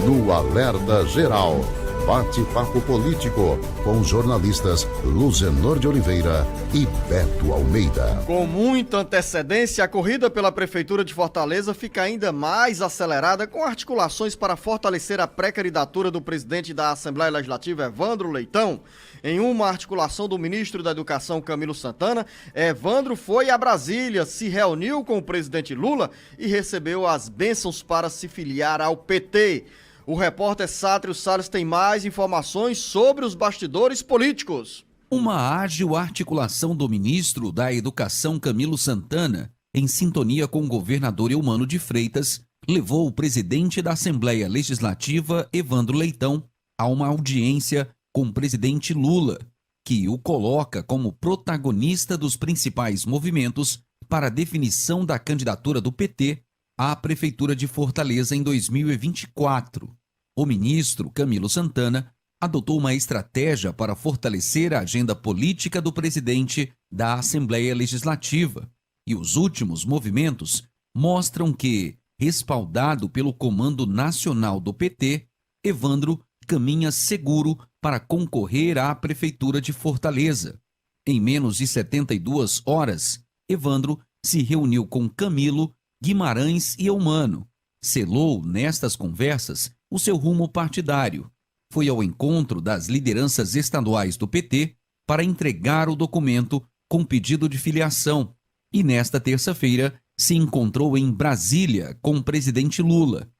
no Alerta Geral. Bate-papo político com os jornalistas Luzenor de Oliveira e Beto Almeida. Com muita antecedência, a corrida pela Prefeitura de Fortaleza fica ainda mais acelerada com articulações para fortalecer a pré-candidatura do presidente da Assembleia Legislativa, Evandro Leitão. Em uma articulação do ministro da Educação, Camilo Santana, Evandro foi a Brasília, se reuniu com o presidente Lula e recebeu as bênçãos para se filiar ao PT. O repórter Sátrio Salles tem mais informações sobre os bastidores políticos. Uma ágil articulação do ministro da Educação, Camilo Santana, em sintonia com o governador Eumano de Freitas, levou o presidente da Assembleia Legislativa, Evandro Leitão, a uma audiência com o presidente Lula, que o coloca como protagonista dos principais movimentos para a definição da candidatura do PT à Prefeitura de Fortaleza em 2024. O ministro Camilo Santana adotou uma estratégia para fortalecer a agenda política do presidente da Assembleia Legislativa, e os últimos movimentos mostram que, respaldado pelo Comando Nacional do PT, Evandro caminha seguro para concorrer à Prefeitura de Fortaleza. Em menos de 72 horas, Evandro se reuniu com Camilo, Guimarães e Eumano. Selou, nestas conversas, o seu rumo partidário. Foi ao encontro das lideranças estaduais do PT para entregar o documento com pedido de filiação e, nesta terça-feira, se encontrou em Brasília com o presidente Lula.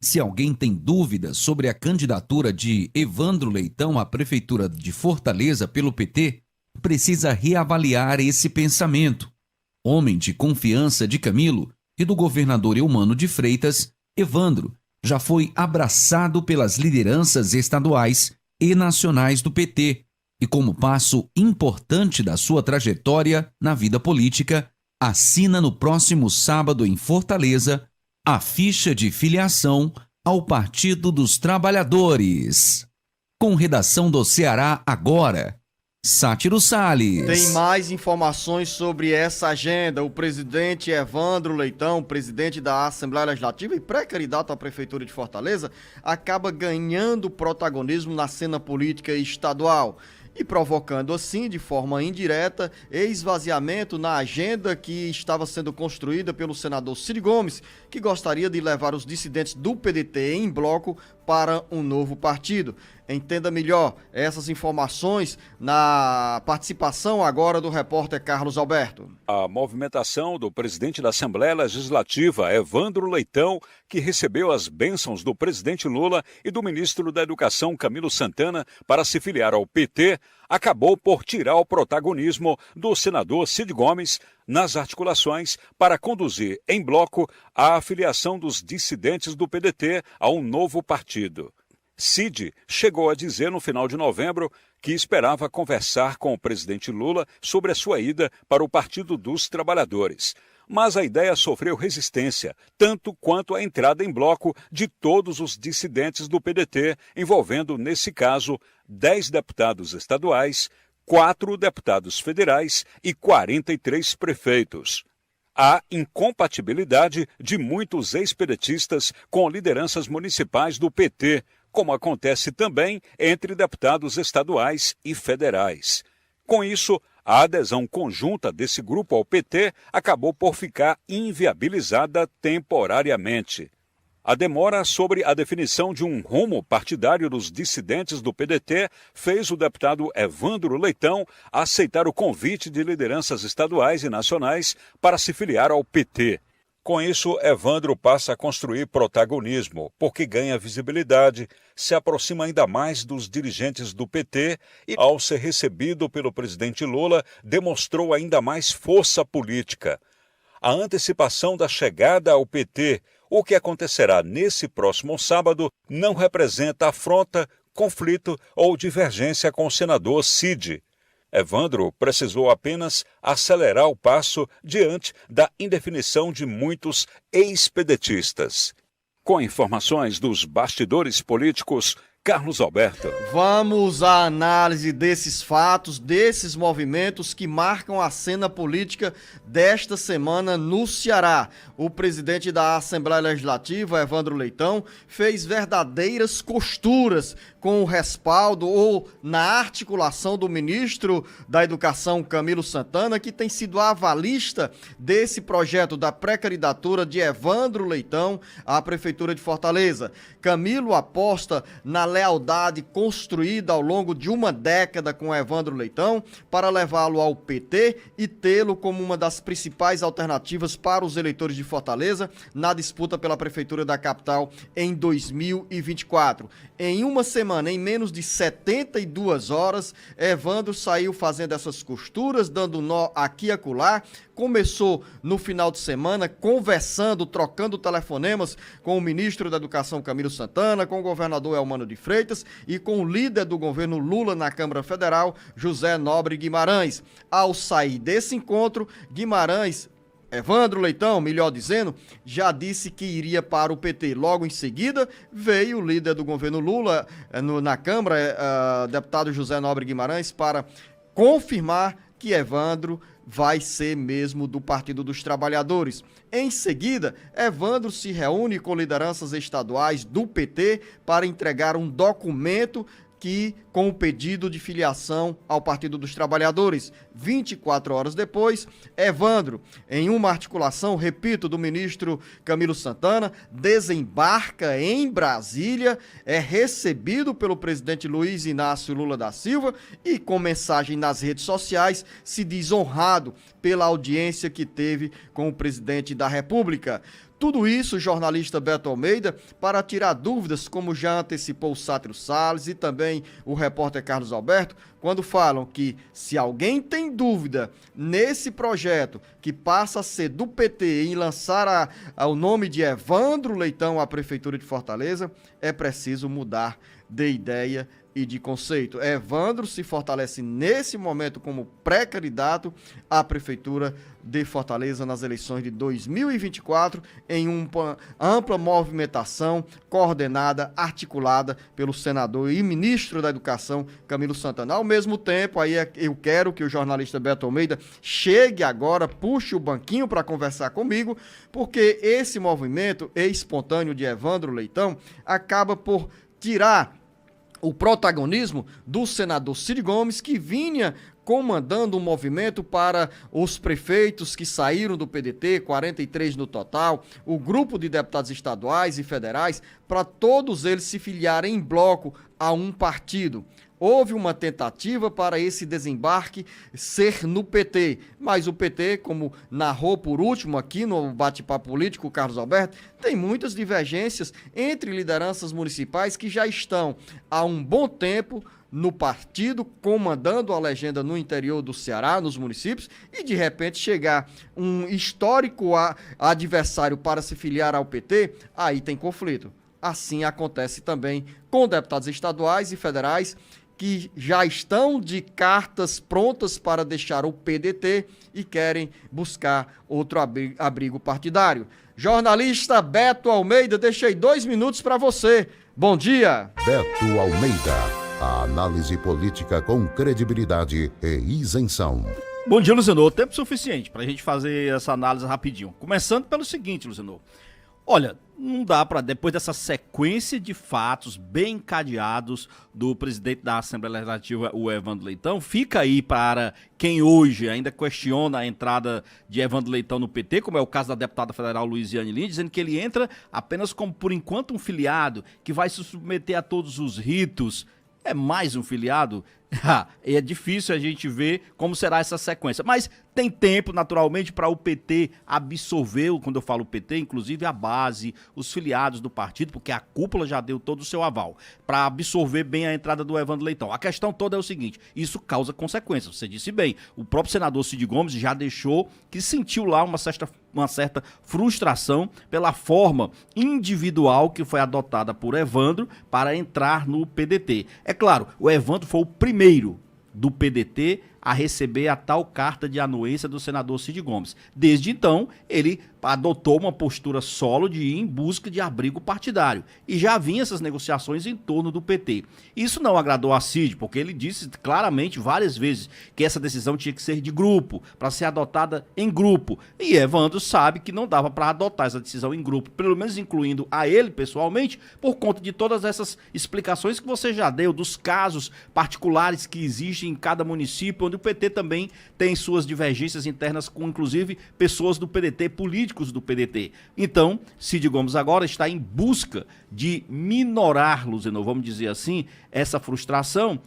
Se alguém tem dúvidas sobre a candidatura de Evandro Leitão à Prefeitura de Fortaleza pelo PT, precisa reavaliar esse pensamento. Homem de confiança de Camilo e do governador Eumano de Freitas, Evandro já foi abraçado pelas lideranças estaduais e nacionais do PT e, como passo importante da sua trajetória na vida política, assina no próximo sábado em Fortaleza a ficha de filiação ao Partido dos Trabalhadores. Com redação do Ceará Agora, Sátiro Salles. Tem mais informações sobre essa agenda. O presidente Evandro Leitão, presidente da Assembleia Legislativa e pré-candidato à Prefeitura de Fortaleza, acaba ganhando protagonismo na cena política estadual e provocando assim, de forma indireta, esvaziamento na agenda que estava sendo construída pelo senador Cid Gomes, que gostaria de levar os dissidentes do PDT em bloco para um novo partido. Entenda melhor essas informações na participação agora do repórter Carlos Alberto. A movimentação do presidente da Assembleia Legislativa, Evandro Leitão, que recebeu as bênçãos do presidente Lula e do ministro da Educação, Camilo Santana, para se filiar ao PT, acabou por tirar o protagonismo do senador Cid Gomes nas articulações para conduzir em bloco a afiliação dos dissidentes do PDT a um novo partido. Cid chegou a dizer no final de novembro que esperava conversar com o presidente Lula sobre a sua ida para o Partido dos Trabalhadores. Mas a ideia sofreu resistência, tanto quanto a entrada em bloco de todos os dissidentes do PDT, envolvendo, nesse caso, 10 deputados estaduais, 4 deputados federais e 43 prefeitos. Há incompatibilidade de muitos ex-pedetistas com lideranças municipais do PT, como acontece também entre deputados estaduais e federais. Com isso, a adesão conjunta desse grupo ao PT acabou por ficar inviabilizada temporariamente. A demora sobre a definição de um rumo partidário dos dissidentes do PDT fez o deputado Evandro Leitão aceitar o convite de lideranças estaduais e nacionais para se filiar ao PT. Com isso, Evandro passa a construir protagonismo, porque ganha visibilidade, se aproxima ainda mais dos dirigentes do PT e, ao ser recebido pelo presidente Lula, demonstrou ainda mais força política. A antecipação da chegada ao PT, o que acontecerá nesse próximo sábado, não representa afronta, conflito ou divergência com o senador Cid. Evandro precisou apenas acelerar o passo diante da indefinição de muitos ex-pedetistas. Com informações dos bastidores políticos, Carlos Alberto. Vamos à análise desses fatos, desses movimentos que marcam a cena política desta semana no Ceará. O presidente da Assembleia Legislativa, Evandro Leitão, fez verdadeiras costuras com o respaldo ou na articulação do ministro da Educação, Camilo Santana, que tem sido avalista desse projeto da pré-candidatura de Evandro Leitão à Prefeitura de Fortaleza. Camilo aposta na lealdade construída ao longo de uma década com Evandro Leitão para levá-lo ao PT e tê-lo como uma das principais alternativas para os eleitores de Fortaleza na disputa pela Prefeitura da capital em 2024. Em uma semana, em menos de 72 horas, Evandro saiu fazendo essas costuras, dando nó aqui e acolá. Começou no final de semana conversando, trocando telefonemas com o ministro da Educação, Camilo Santana, com o governador Eumano de Freitas e com o líder do governo Lula na Câmara Federal, José Nobre Guimarães. Ao sair desse encontro, Evandro Leitão, melhor dizendo, já disse que iria para o PT. Logo em seguida, veio o líder do governo Lula na Câmara, deputado José Nobre Guimarães, para confirmar que Evandro vai ser mesmo do Partido dos Trabalhadores. Em seguida, Evandro se reúne com lideranças estaduais do PT para entregar um documento com o pedido de filiação ao Partido dos Trabalhadores. 24 horas depois, Evandro, em uma articulação, repito, do ministro Camilo Santana, desembarca em Brasília, é recebido pelo presidente Luiz Inácio Lula da Silva e, com mensagem nas redes sociais, se diz honrado pela audiência que teve com o presidente da República. Tudo isso, o jornalista Beto Almeida, para tirar dúvidas, como já antecipou o Sátiro Salles e também o repórter Carlos Alberto, quando falam que se alguém tem dúvida nesse projeto que passa a ser do PT em lançar o nome de Evandro Leitão à Prefeitura de Fortaleza, é preciso mudar de ideia e de conceito. Evandro se fortalece nesse momento como pré-candidato à Prefeitura de Fortaleza nas eleições de 2024 em uma ampla movimentação coordenada, articulada pelo senador e ministro da Educação, Camilo Santana. Ao mesmo tempo, aí eu quero que o jornalista Beto Almeida chegue agora, puxe o banquinho para conversar comigo, porque esse movimento espontâneo de Evandro Leitão acaba por tirar o protagonismo do senador Cid Gomes, que vinha comandando um movimento para os prefeitos que saíram do PDT, 43 no total, o grupo de deputados estaduais e federais, para todos eles se filiarem em bloco a um partido. Houve uma tentativa para esse desembarque ser no PT, mas o PT, como narrou por último aqui no bate-papo político, Carlos Alberto, tem muitas divergências entre lideranças municipais que já estão há um bom tempo no partido, comandando a legenda no interior do Ceará, nos municípios, e de repente chegar um histórico adversário para se filiar ao PT, aí tem conflito. Assim acontece também com deputados estaduais e federais que já estão de cartas prontas para deixar o PDT e querem buscar outro abrigo partidário. Jornalista Beto Almeida, deixei 2 minutos para você. Bom dia. Beto Almeida, a análise política com credibilidade e isenção. Bom dia, Luciano. Tempo suficiente para a gente fazer essa análise rapidinho. Começando pelo seguinte, Luciano. Olha, não dá para, depois dessa sequência de fatos bem encadeados do presidente da Assembleia Legislativa, o Evandro Leitão, fica aí para quem hoje ainda questiona a entrada de Evandro Leitão no PT, como é o caso da deputada federal Luiziane Lins, dizendo que ele entra apenas como, por enquanto, um filiado que vai se submeter a todos os ritos. É mais um filiado? É difícil a gente ver como será essa sequência. Mas tem tempo, naturalmente, para o PT absorver, quando eu falo PT, inclusive a base, os filiados do partido, porque a cúpula já deu todo o seu aval, para absorver bem a entrada do Evandro Leitão. A questão toda é o seguinte, isso causa consequências, você disse bem. O próprio senador Cid Gomes já deixou que sentiu lá uma certa frustração pela forma individual que foi adotada por Evandro para entrar no PDT. É claro, o Evandro foi o primeiro do PDT a receber a tal carta de anuência do senador Cid Gomes. Desde então, ele adotou uma postura solo de ir em busca de abrigo partidário. E já vinha essas negociações em torno do PT. Isso não agradou a Cid, porque ele disse claramente várias vezes que essa decisão tinha que ser de grupo, para ser adotada em grupo. E Evandro sabe que não dava para adotar essa decisão em grupo, pelo menos incluindo a ele pessoalmente, por conta de todas essas explicações que você já deu, dos casos particulares que existem em cada município, onde o PT também tem suas divergências internas com, inclusive, pessoas do PDT, políticos do PDT. Então, Cid Gomes agora está em busca de minorar, Luzenor, vamos dizer assim, essa frustração,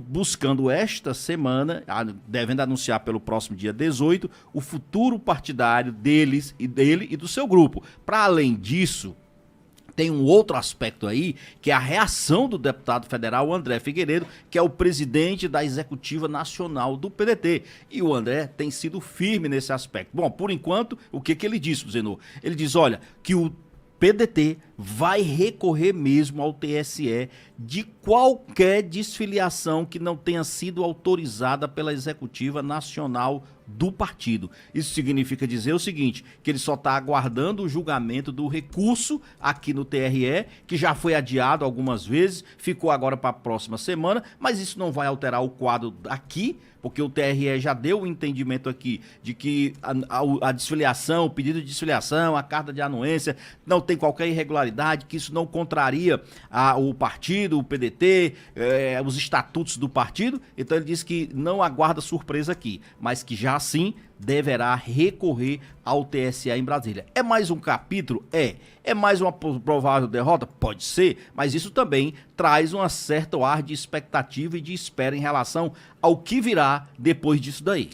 buscando esta semana, devem anunciar pelo próximo dia 18, o futuro partidário dele e do seu grupo. Para além disso, tem um outro aspecto aí, que é a reação do deputado federal André Figueiredo, que é o presidente da Executiva Nacional do PDT. E o André tem sido firme nesse aspecto. Bom, por enquanto, o que ele disse, Zenor? Ele diz, olha, que o PDT vai recorrer mesmo ao TSE de qualquer desfiliação que não tenha sido autorizada pela Executiva Nacional do partido. Isso significa dizer o seguinte, que ele só está aguardando o julgamento do recurso aqui no TRE, que já foi adiado algumas vezes, ficou agora para a próxima semana, mas isso não vai alterar o quadro aqui, porque o TRE já deu o entendimento aqui de que a desfiliação, o pedido de desfiliação, a carta de anuência, não tem qualquer irregularidade, que isso não contraria o partido, o PDT, os estatutos do partido. Então ele disse que não aguarda surpresa aqui, mas que já sim deverá recorrer ao TSE em Brasília. É mais um capítulo? É mais uma provável derrota? Pode ser, mas isso também traz um certo ar de expectativa e de espera em relação ao que virá depois disso daí.